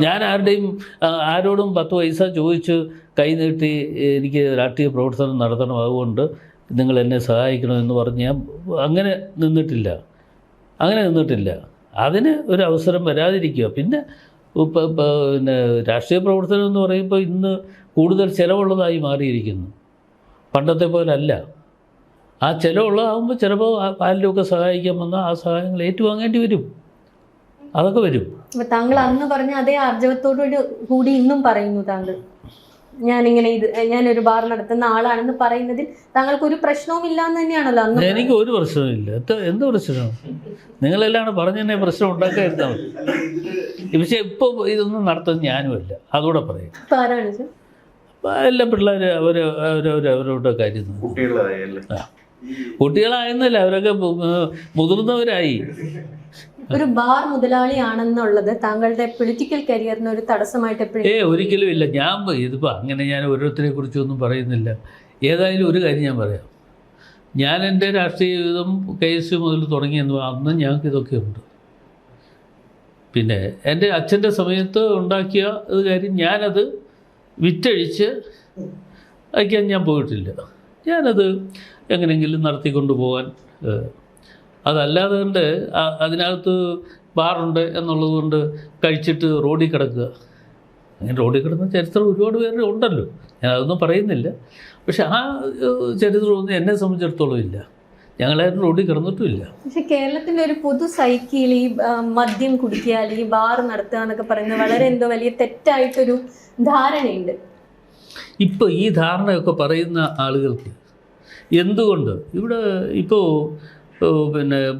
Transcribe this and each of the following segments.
ഞാൻ ആരോടും 10 പൈസ ചോദിച്ച് കൈ നീട്ടി എനിക്ക് രാഷ്ട്രീയ പ്രവർത്തനം നടത്തണം, അതുകൊണ്ട് നിങ്ങൾ എന്നെ സഹായിക്കണമെന്ന് പറഞ്ഞ് ഞാൻ അങ്ങനെ നിന്നിട്ടില്ല. അതിന് ഒരു അവസരം വരാതിരിക്കുക. പിന്നെ രാഷ്ട്രീയ പ്രവർത്തനം എന്ന് പറയുമ്പോൾ ഇന്ന് കൂടുതൽ ചിലവുള്ളതായി മാറിയിരിക്കുന്നു. പണ്ടത്തെ പോലല്ല. ആ ചിലവുള്ളതാകുമ്പോൾ ചിലപ്പോൾ ആരിലുമൊക്കെ സഹായിക്കാൻ വന്നാൽ ആ സഹായങ്ങൾ ഏറ്റുവാങ്ങേണ്ടി വരും. അതൊക്കെ വരും. താങ്കൾ അന്ന് പറഞ്ഞ അതേ ആർജവത്തോടു കൂടി ഇന്നും പറയുന്നു താങ്കൾ, ഞാനൊരു ബാർ നടത്തുന്ന ആളാണെന്ന് പറയുന്നതിൽ താങ്കൾക്ക് ഒരു പ്രശ്നവും ഇല്ല എന്ന് തന്നെയാണല്ലോ അന്ന്? എനിക്ക് ഒരു പ്രശ്നവുമില്ല. എന്ത് പ്രശ്നം? നിങ്ങളെല്ലാം പറഞ്ഞെന്നെ പ്രശ്നം ഉണ്ടാക്കാതിരുന്നാൽ മതി. പക്ഷേ ഇപ്പോൾ ഇതൊന്നും നടത്തുന്നത് ഞാനുമല്ല, അതുകൂടെ പറയും. എല്ലാ പിള്ളേർ അവരവരുടെ കാര്യം. കുട്ടികളായെന്നല്ല, അവരൊക്കെ മുതിർന്നവരായി. ഒരു ബാർ മുതലാളിയാണെന്നുള്ളത് താങ്കളുടെ പൊളിറ്റിക്കൽ കരിയറിന് ഒരു തടസ്സമായിട്ട് എപ്പോഴും? ഒരിക്കലും ഇല്ല. ഇതിപ്പോൾ അങ്ങനെ ഞാൻ ഓരോരുത്തരെ കുറിച്ചൊന്നും പറയുന്നില്ല. ഏതായാലും ഒരു കാര്യം ഞാൻ പറയാം. ഞാൻ എൻ്റെ രാഷ്ട്രീയ ജീവിതം KSU മുതൽ തുടങ്ങിയെന്ന് അന്ന് ഞങ്ങൾക്ക് ഇതൊക്കെ ഉണ്ട്. പിന്നെ എൻ്റെ അച്ഛൻ്റെ സമയത്ത് ഉണ്ടാക്കിയ ഒരു കാര്യം ഞാനത് വിറ്റഴിച്ച് അയക്കാൻ ഞാൻ പോയിട്ടില്ല. ഞാനത് എങ്ങനെയെങ്കിലും നടത്തിക്കൊണ്ട് പോകാൻ. അതല്ലാതെ കൊണ്ട് അതിനകത്ത് ബാറുണ്ട് എന്നുള്ളത് കൊണ്ട് കഴിച്ചിട്ട് റോഡിൽ കിടക്കുക, അങ്ങനെ റോഡിൽ കിടന്ന ചരിത്രം ഒരുപാട് പേരുടെ ഉണ്ടല്ലോ. ഞാൻ അതൊന്നും പറയുന്നില്ല. പക്ഷെ ആ ചരിത്രമൊന്നും എന്നെ സംബന്ധിച്ചിടത്തോളം ഇല്ല. ഞങ്ങളാരും റോഡിൽ കിടന്നിട്ടുമില്ല. പക്ഷെ കേരളത്തിൻ്റെ ഒരു പൊതു സൈക്കിൾ ഈ മദ്യം കുടിക്കുക, ഈ ബാർ നടത്തുക എന്നൊക്കെ പറയുന്നത് വളരെ എന്തോ വലിയ തെറ്റായിട്ടൊരു ധാരണയുണ്ട്. ഇപ്പോൾ ഈ ധാരണയൊക്കെ പറയുന്ന ആളുകൾക്ക് എന്തുകൊണ്ട് ഇവിടെ ഇപ്പോൾ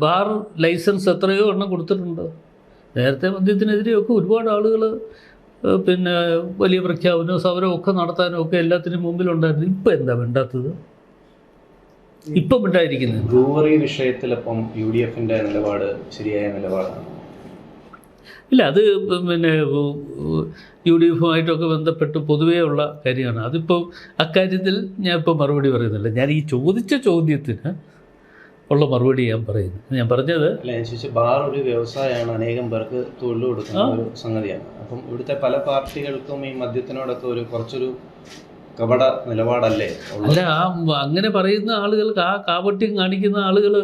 ബാർ ലൈസൻസ് എത്രയോ എണ്ണം കൊടുത്തിട്ടുണ്ട്. നേരത്തെ മദ്യത്തിനെതിരെയൊക്കെ ഒരുപാട് ആളുകൾ വലിയ പ്രഖ്യാപനവും സമരവും ഒക്കെ നടത്താനും ഒക്കെ എല്ലാത്തിനും മുമ്പിലുണ്ടായിരുന്നു. ഇപ്പം എന്താ വേണ്ടാത്തത്? ഇപ്പം ഉണ്ടായിരിക്കുന്നത് ബ്രൂവറി വിഷയത്തിലപ്പം UDFൻ്റെ നിലപാട് ശരിയായ നിലപാടാണ്? ഇല്ല, അത് UDFുമായിട്ടൊക്കെ ബന്ധപ്പെട്ട് പൊതുവേ ഉള്ള കാര്യമാണ്. അതിപ്പോൾ അക്കാര്യത്തിൽ ഞാൻ ഇപ്പോൾ മറുപടി പറയുന്നില്ല. ഞാൻ ഈ ചോദിച്ച ചോദ്യത്തിന് ഉള്ള മറുപടി ഞാൻ പറയുന്നു. ഞാൻ പറഞ്ഞത് അല്ല, ഞാൻ ചോദിച്ച ബാർ ഒരു വ്യവസായമാണ്, അനേകം പേർക്ക് തൊഴിൽ കൊടുക്കുന്ന ഒരു സംഗതിയാണ്. അപ്പം ഇവിടുത്തെ പല പാർട്ടികൾക്കും ഈ മദ്യത്തിനോടൊക്കെ കുറച്ചൊരു കപട നിലപാടല്ലേ? അല്ല, അങ്ങനെ പറയുന്ന ആളുകൾക്ക്, ആ കാപട്യം കാണിക്കുന്ന ആളുകൾ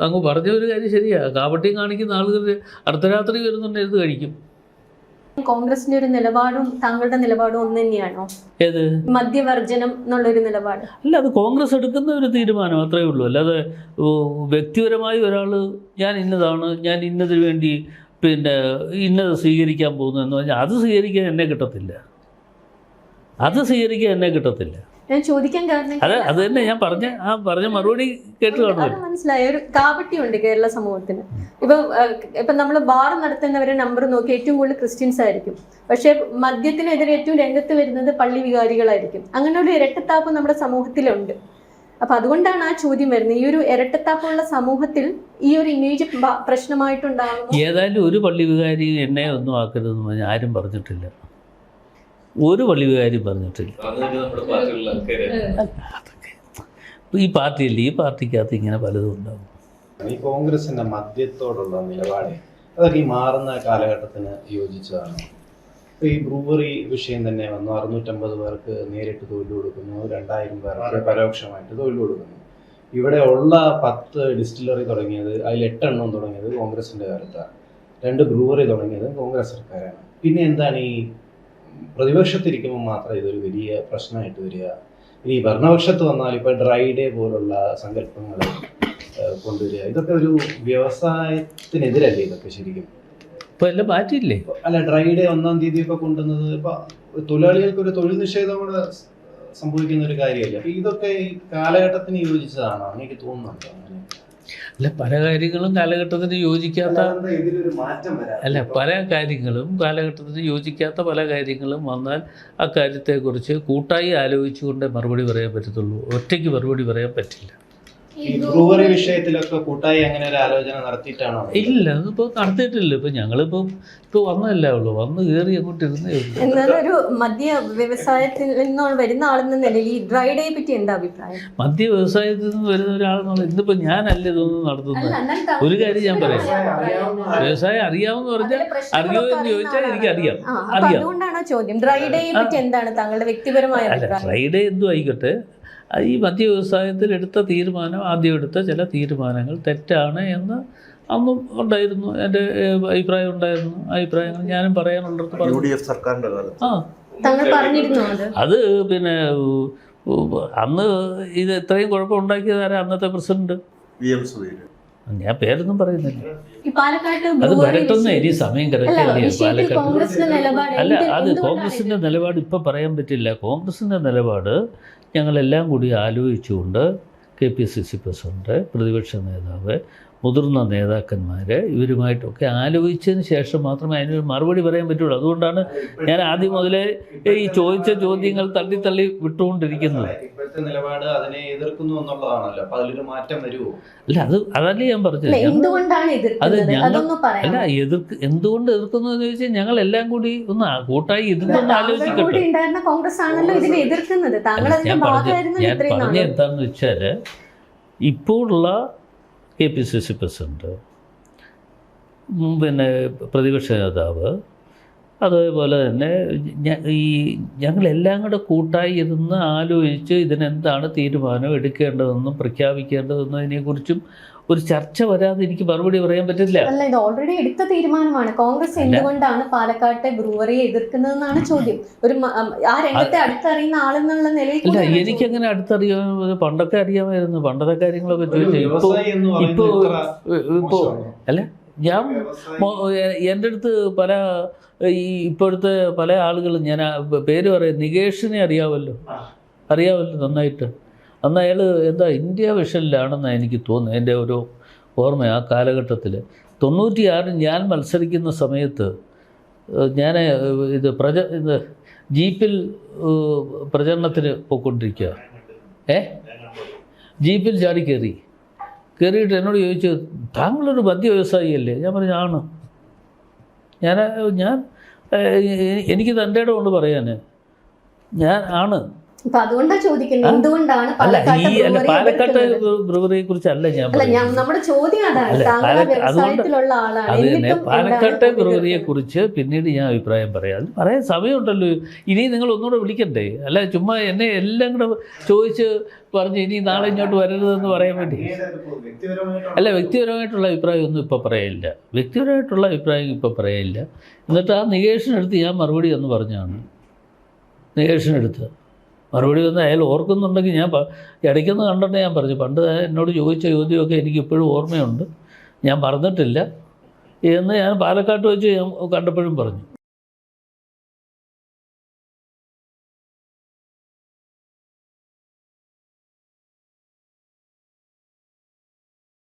അങ്ങ് പറഞ്ഞ ഒരു കാര്യം ശരിയാ. കാപട്യം കാണിക്കുന്ന ആളുകൾ അർദ്ധരാത്രി വരുന്നുണ്ട് ഇത് കഴിക്കും. കോൺഗ്രസിന്റെ ഒരു നിലപാടും താങ്കളുടെ നിലപാടും ഒന്ന് തന്നെയാണോ? ഏത്? മദ്യവർജനം എന്നുള്ളൊരു നിലപാട്. അല്ല, അത് കോൺഗ്രസ് എടുക്കുന്ന ഒരു തീരുമാനം, അത്രയേ ഉള്ളൂ. അല്ലാതെ വ്യക്തിപരമായി ഒരാൾ ഞാൻ ഇന്നതാണ്, ഞാൻ ഇന്നതിന് വേണ്ടി ഇന്നത് സ്വീകരിക്കാൻ പോകുന്നു എന്ന് പറഞ്ഞാൽ അത് സ്വീകരിക്കാൻ എന്നെ കിട്ടത്തില്ല. ഞാൻ ചോദിക്കാൻ കാരണം അത് തന്നെ ഞാൻ പറഞ്ഞ മറുപടി കേട്ട് കാണുമല്ലോ. മനസ്സിലായ ഒരു കാപട്യമുണ്ട് കേരള സമൂഹത്തിന്. ഇപ്പം നമ്മൾ ബാർ നടത്തുന്നവരെ നമ്പർ നോക്കി ഏറ്റവും കൂടുതൽ ക്രിസ്ത്യൻസ് ആയിരിക്കും. പക്ഷെ മദ്യത്തിനെതിരെ ഏറ്റവും രംഗത്ത് വരുന്നത് പള്ളി വികാരികളായിരിക്കും. അങ്ങനെ ഒരു ഇരട്ടത്താപ്പ് നമ്മുടെ സമൂഹത്തിലുണ്ട്. അപ്പം അതുകൊണ്ടാണ് ആ ചോദ്യം വരുന്നത്. ഈ ഒരു ഇരട്ടത്താപ്പുള്ള സമൂഹത്തിൽ ഈ ഒരു ഇമേജ് പ്രശ്നമായിട്ടുണ്ടാകും. ഏതായാലും ഒരു പള്ളി വികാരി എന്നെ ഒന്നും ആക്കരുതെന്ന് പറഞ്ഞാൽ ആരും പറഞ്ഞിട്ടില്ല. ഒരു പള്ളി വികാരി പറഞ്ഞിട്ടില്ല. ഈ പാർട്ടിയല്ലേ, ഈ പാർട്ടിക്കകത്ത് ഇങ്ങനെ പലതും ഉണ്ടാവും. ഈ കോൺഗ്രസിന്റെ മദ്യത്തോടുള്ള നിലപാട് അതൊക്കെ ഈ മാറുന്ന കാലഘട്ടത്തിന് യോജിച്ചതാണ്. ഇപ്പോൾ ഈ ബ്രൂവറി വിഷയം തന്നെ വന്നു. 650 പേർക്ക് നേരിട്ട് തൊഴിൽ കൊടുക്കുന്നു, 2000 പേർക്ക് പരോക്ഷമായിട്ട് തൊഴിൽ കൊടുക്കുന്നു. ഇവിടെ ഉള്ള 10 ഡിസ്റ്റിലറി തുടങ്ങിയത്, അതിൽ 8 എണ്ണം തുടങ്ങിയത് കോൺഗ്രസിന്റെ കാലത്താണ്. 2 ബ്രൂവറി തുടങ്ങിയത് കോൺഗ്രസ് സർക്കാരാണ്. പിന്നെ എന്താണ് ഈ പ്രതിപക്ഷത്തിരിക്കുമ്പോൾ മാത്രം ഇതൊരു വലിയ പ്രശ്നമായിട്ട് വരിക? ഈ ഭരണപക്ഷത്ത് വന്നാൽ ഇപ്പോൾ ഡ്രൈ ഡേ പോലുള്ള സങ്കല്പങ്ങൾ കൊണ്ടുവരിക, ഇതൊക്കെ ഒരു വ്യവസായത്തിനെതിരല്ലേ ഇതൊക്കെ ശരിക്കും? ഇപ്പോൾ എല്ലാം മാറ്റിയില്ലേ? അല്ല, ഡ്രൈ ഡേ 1-ാം തീയതിയൊക്കെ കൊണ്ടുവന്നത് ഇപ്പോൾ തൊഴിലാളികൾക്ക് ഒരു തൊഴിൽ നിഷേധം കൂടെ സംഭവിക്കുന്ന ഒരു കാര്യമല്ല. അപ്പോൾ ഇതൊക്കെ ഈ കാലഘട്ടത്തിന് യോജിച്ചതാണോ എനിക്ക് തോന്നുന്നുണ്ടോ? അല്ല, പല കാര്യങ്ങളും കാലഘട്ടത്തിന് യോജിക്കാത്ത പല കാര്യങ്ങളും വന്നാൽ അക്കാര്യത്തെക്കുറിച്ച് കൂട്ടായി ആലോചിച്ചുകൊണ്ടേ മറുപടി പറയാൻ പറ്റത്തുള്ളൂ. ഒറ്റയ്ക്ക് മറുപടി പറയാൻ പറ്റില്ല. ഈ ബ്രൂവറി വിഷയത്തിലൊക്കെ കൂട്ടായി അങ്ങനെ ഒരു ആലോചന നടത്തിയിട്ടാണോ? ഇല്ല, അതിപ്പോൾ നടത്തിയിട്ടില്ല. ഇപ്പോൾ ഞങ്ങളിപ്പോൾ വന്നതല്ലേ ഉള്ളൂ, വന്ന് കയറി അങ്ങോട്ട് ഇരുന്നേ ഉള്ളൂ. എന്നാലും ഒരു മദ്യ വ്യവസായത്തിൽ നിന്ന് വരുന്ന ആളെന്ന നിലയിൽ ഈ ഡ്രൈ ഡേയെ പറ്റി എന്താ അഭിപ്രായം? മദ്യ വ്യവസായത്തിൽ നിന്ന് വരുന്ന ഒരാളെന്നുള്ള ഇന്നിപ്പോൾ ഞാനല്ല ഇതൊന്നും നടത്തുന്നത്. ഒരു കാര്യം ഞാൻ പറയാം, വ്യവസായം അറിയാമെന്ന് പറഞ്ഞാൽ അറിയോ എന്ന് ചോദിച്ചാൽ എനിക്കറിയാം. അതുകൊണ്ടാണ് ചോദ്യം. ഡ്രൈ ഡേയെ പറ്റി എന്താണ് താങ്കളുടെ വ്യക്തിപരമായ അഭിപ്രായം? ഡ്രൈ ഡേ എന്തും ആയിക്കോട്ടെ, ഈ മദ്യ വ്യവസായത്തിൽ എടുത്ത തീരുമാനം, ആദ്യം എടുത്ത ചില തീരുമാനങ്ങൾ തെറ്റാണ് എന്ന് അന്നും ഉണ്ടായിരുന്നു, എൻ്റെ അഭിപ്രായം ഉണ്ടായിരുന്നു. അഭിപ്രായങ്ങൾ ഞാനും പറയാനുള്ളത് പറഞ്ഞു. സർക്കാരിന്റെ കാലത്ത് താങ്കൾ പറഞ്ഞിരുന്നു അത് പിന്നെ അന്ന് ഇത് ഇത്രയും കുഴപ്പം ഉണ്ടാക്കിയതാരാ? അന്നത്തെ പ്രസിഡന്റ് VM സുധീരൻ. ഞാൻ പേരൊന്നും പറയുന്നില്ല. അത് വരട്ടെന്ന് ഇനി സമയം കിടക്കില്ലേ പാലക്കാട്. അല്ല, അത് കോൺഗ്രസിൻ്റെ നിലപാട് ഇപ്പം പറയാൻ പറ്റില്ല. കോൺഗ്രസിൻ്റെ നിലപാട് ഞങ്ങളെല്ലാം കൂടി ആലോചിച്ചുകൊണ്ട് KPCC പ്രസിഡന്റ്, പ്രതിപക്ഷ നേതാവ്, മുതിർന്ന നേതാക്കന്മാർ ഇവരുമായിട്ടൊക്കെ ആലോചിച്ചതിന് ശേഷം മാത്രമേ അതിനൊരു മറുപടി പറയാൻ പറ്റുള്ളൂ. അതുകൊണ്ടാണ് ഞാൻ ആദ്യം മുതലേ ഈ ചോദിച്ച ചോദ്യങ്ങൾ തള്ളി വിട്ടുകൊണ്ടിരിക്കുന്നത്. ഇപ്പോഴത്തെ നിലപാട് അതിനെ എതിർക്കുന്നു എന്നുള്ളതാണല്ലോ. അപ്പൊ അതിലൊരു മാറ്റം വരുമോ? അല്ല, അതല്ലേ ഞാൻ പറഞ്ഞത്. അത് അല്ല എന്തുകൊണ്ട് എതിർക്കുന്നു എന്ന് ചോദിച്ചാൽ ഞങ്ങൾ എല്ലാം കൂടി ഒന്ന് കൂട്ടായി ഇതിനൊന്ന് ആലോചിക്കട്ടെ. ഞാൻ പറഞ്ഞ എന്താണെന്ന് വെച്ചാൽ, ഇപ്പോഴുള്ള KPCC പ്രസിഡന്റ്, പിന്നെ പ്രതിപക്ഷ നേതാവ്, അതേപോലെ തന്നെ ഞങ്ങളെല്ലാം കൂടെ കൂട്ടായി ഇരുന്ന് ആലോചിച്ച് ഇതിനെന്താണ് തീരുമാനം എടുക്കേണ്ടതെന്നും പ്രഖ്യാപിക്കേണ്ടതെന്നും അതിനെക്കുറിച്ചും ഒരു ചർച്ച വരാതെ എനിക്ക് മറുപടി പറയാൻ പറ്റില്ല. അല്ല, ഇത് ഓൾറെഡി എടുത്ത തീരുമാനമാണ്. കോൺഗ്രസ് എന്തുകൊണ്ടാണ് പാലക്കാട്ടെ ബ്രൂവറിയെ എതിർക്കുന്നതെന്നാണ് ചോദ്യം. ഒരു ആ രംഗത്തെ അടുത്തറിയുന്ന ആളെന്നുള്ള നിലയിൽ. അല്ല, എനിക്കങ്ങനെ അടുത്തറിയാൻ പണ്ടൊക്കെ അറിയാമായിരുന്നു. പണ്ടത്തെ കാര്യങ്ങളൊക്കെ ചോദിച്ചു. ഇപ്പോ അല്ല, ഞാൻ എൻ്റെ അടുത്ത് പല ഇപ്പോഴത്തെ പല ആളുകളും, ഞാൻ പേര് പറയാം, നികേഷിനെ അറിയാമല്ലോ നന്നായിട്ട്. അന്ന് അയാൾ എന്താ ഇന്ത്യ വിഷനിലാണെന്നാണ് എനിക്ക് തോന്നുന്നത്. എൻ്റെ ഒരു ഓർമ്മ ആ കാലഘട്ടത്തിൽ 96 ഞാൻ മത്സരിക്കുന്ന സമയത്ത് ഞാൻ ജീപ്പിൽ പ്രചരണത്തിന് പോയിക്കൊണ്ടിരിക്കുക. ജീപ്പിൽ ചാടി കയറിയിട്ട് എന്നോട് ചോദിച്ചു, താങ്കളൊരു മദ്യ വ്യവസായിയല്ലേ? ഞാൻ പറഞ്ഞു, ആണ്. ഞാൻ എനിക്ക് തൻ്റെ ഇടം കൊണ്ട് പറയാൻ ഞാൻ ആണ്. പാലക്കാട്ടെ ബ്രൂവറിയെ കുറിച്ചല്ല ഞാൻ പാലക്കാട്ടെ ബ്രൂവറിയെ കുറിച്ച് പിന്നീട് ഞാൻ അഭിപ്രായം പറയാം. അത് പറയാൻ സമയമുണ്ടല്ലോ. ഇനി നിങ്ങൾ ഒന്നുകൂടെ വിളിക്കണ്ടേ? അല്ല, ചുമ്മാ എന്നെ എല്ലാം കൂടെ ചോദിച്ച് പറഞ്ഞ് ഇനി നാളെ ഇങ്ങോട്ട് വരരുതെന്ന് പറയാൻ വേണ്ടി. അല്ല, വ്യക്തിപരമായിട്ടുള്ള അഭിപ്രായം ഒന്നും ഇപ്പോൾ പറയില്ല. വ്യക്തിപരമായിട്ടുള്ള അഭിപ്രായം ഇപ്പോൾ പറയില്ല. എന്നിട്ട് ആ നികേഷിനടുത്ത് ഞാൻ മറുപടി എന്ന് പറഞ്ഞാണ്. നികേഷിനടുത്ത് മറുപടി വന്ന് അയാൾ ഓർക്കുന്നുണ്ടെങ്കിൽ ഞാൻ ഇടയ്ക്കൊന്ന് കണ്ടിട്ട് ഞാൻ പറഞ്ഞു. പണ്ട് എന്നോട് ചോദിച്ച ചോദ്യമൊക്കെ എനിക്കിപ്പോഴും ഓർമ്മയുണ്ട്, ഞാൻ പറഞ്ഞിട്ടില്ല എന്ന് ഞാൻ പാലക്കാട്ട് വെച്ച് കണ്ടപ്പോഴും പറഞ്ഞു.